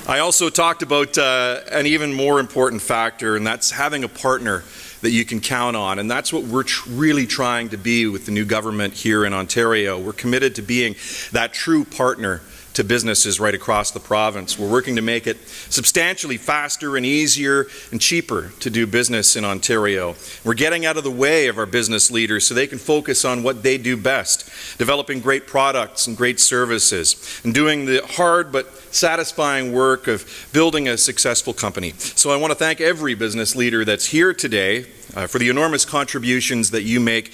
I also talked about an even more important factor, and that's having a partner that you can count on. And that's what we're really trying to be with the new government here in Ontario. We're committed to being that true partner to businesses right across the province. We're working to make it substantially faster and easier and cheaper to do business in Ontario. We're getting out of the way of our business leaders so they can focus on what they do best, developing great products and great services, and doing the hard but satisfying work of building a successful company. So I want to thank every business leader that's here today for the enormous contributions that you make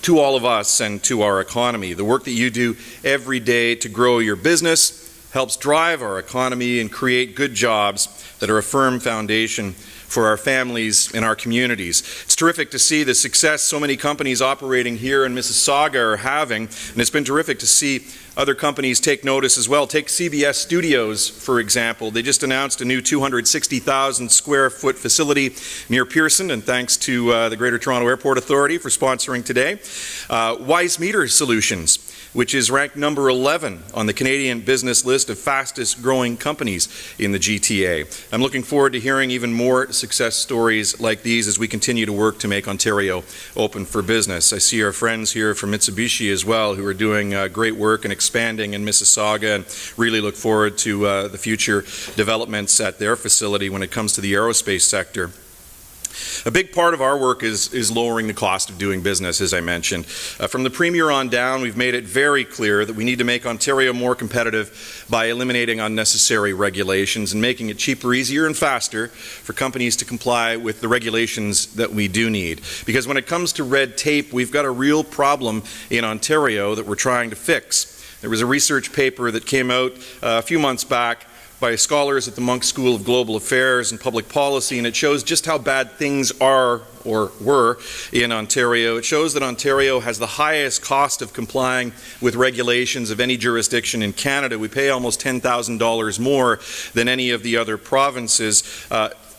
to all of us and to our economy. The work that you do every day to grow your business helps drive our economy and create good jobs that are a firm foundation for our families and our communities. It's terrific to see the success so many companies operating here in Mississauga are having, and it's been terrific to see other companies take notice as well. Take CBS Studios, for example. They just announced a new 260,000 square foot facility near Pearson, and thanks to the Greater Toronto Airport Authority for sponsoring today. Wise Meter Solutions, which is ranked number 11 on the Canadian business list of fastest growing companies in the GTA. I'm looking forward to hearing even more success stories like these as we continue to work to make Ontario open for business. I see our friends here from Mitsubishi as well who are doing great work and expanding in Mississauga, and really look forward to the future developments at their facility when it comes to the aerospace sector. A big part of our work is lowering the cost of doing business, as I mentioned. From the Premier on down, we've made it very clear that we need to make Ontario more competitive by eliminating unnecessary regulations and making it cheaper, easier, and faster for companies to comply with the regulations that we do need. Because when it comes to red tape, we've got a real problem in Ontario that we're trying to fix. There was a research paper that came out a few months back by scholars at the Munk School of Global Affairs and Public Policy, and it shows just how bad things are or were in Ontario. It shows that Ontario has the highest cost of complying with regulations of any jurisdiction in Canada. We pay almost $10,000 more than any of the other provinces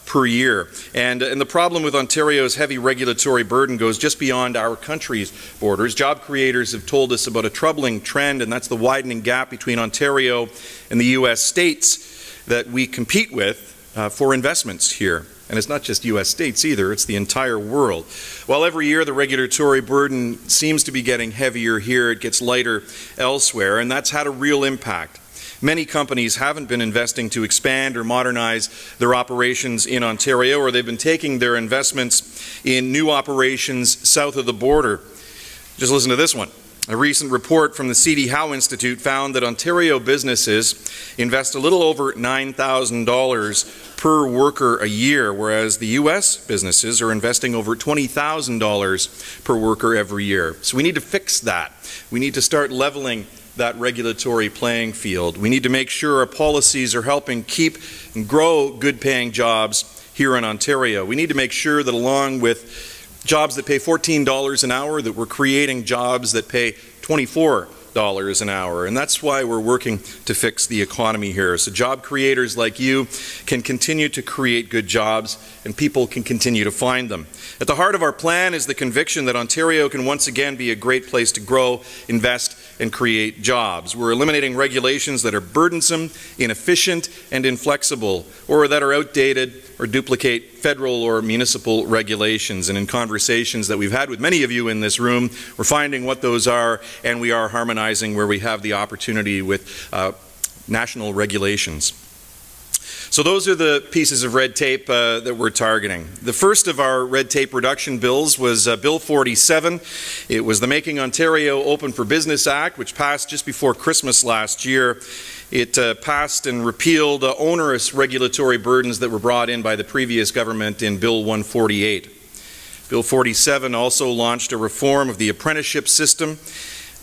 per year. And the problem with Ontario's heavy regulatory burden goes just beyond our country's borders. Job creators have told us about a troubling trend, and that's the widening gap between Ontario and the U.S. states that we compete with for investments here. And it's not just U.S. states either, it's the entire world. While every year the regulatory burden seems to be getting heavier here, it gets lighter elsewhere, and that's had a real impact. Many companies haven't been investing to expand or modernize their operations in Ontario, or they've been taking their investments in new operations south of the border. Just listen to this one. A recent report from the C.D. Howe Institute found that Ontario businesses invest a little over $9,000 per worker a year, whereas the U.S. businesses are investing over $20,000 per worker every year. So we need to fix that. We need to start leveling that regulatory playing field. We need to make sure our policies are helping keep and grow good-paying jobs here in Ontario. We need to make sure that along with jobs that pay $14 an hour, that we're creating jobs that pay $24 an hour. And that's why we're working to fix the economy here. So job creators like you can continue to create good jobs, and people can continue to find them. At the heart of our plan is the conviction that Ontario can once again be a great place to grow, invest, and create jobs. We're eliminating regulations that are burdensome, inefficient, and inflexible, or that are outdated or duplicate federal or municipal regulations. And in conversations that we've had with many of you in this room, we're finding what those are, and we are harmonizing where we have the opportunity with national regulations. So those are the pieces of red tape that we're targeting. The first of our red tape reduction bills was Bill 47. It was the Making Ontario Open for Business Act, which passed just before Christmas last year. It passed and repealed onerous regulatory burdens that were brought in by the previous government in Bill 148. Bill 47 also launched a reform of the apprenticeship system,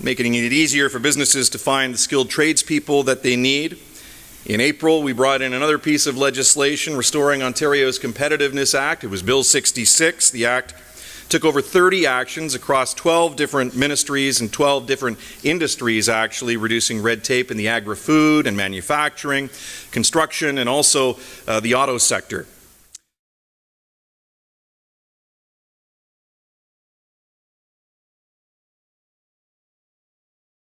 making it easier for businesses to find the skilled tradespeople that they need. In April, we brought in another piece of legislation restoring Ontario's Competitiveness Act. It was Bill 66. The Act took over 30 actions across 12 different ministries and 12 different industries, actually, reducing red tape in the agri-food and manufacturing, construction, and also the auto sector.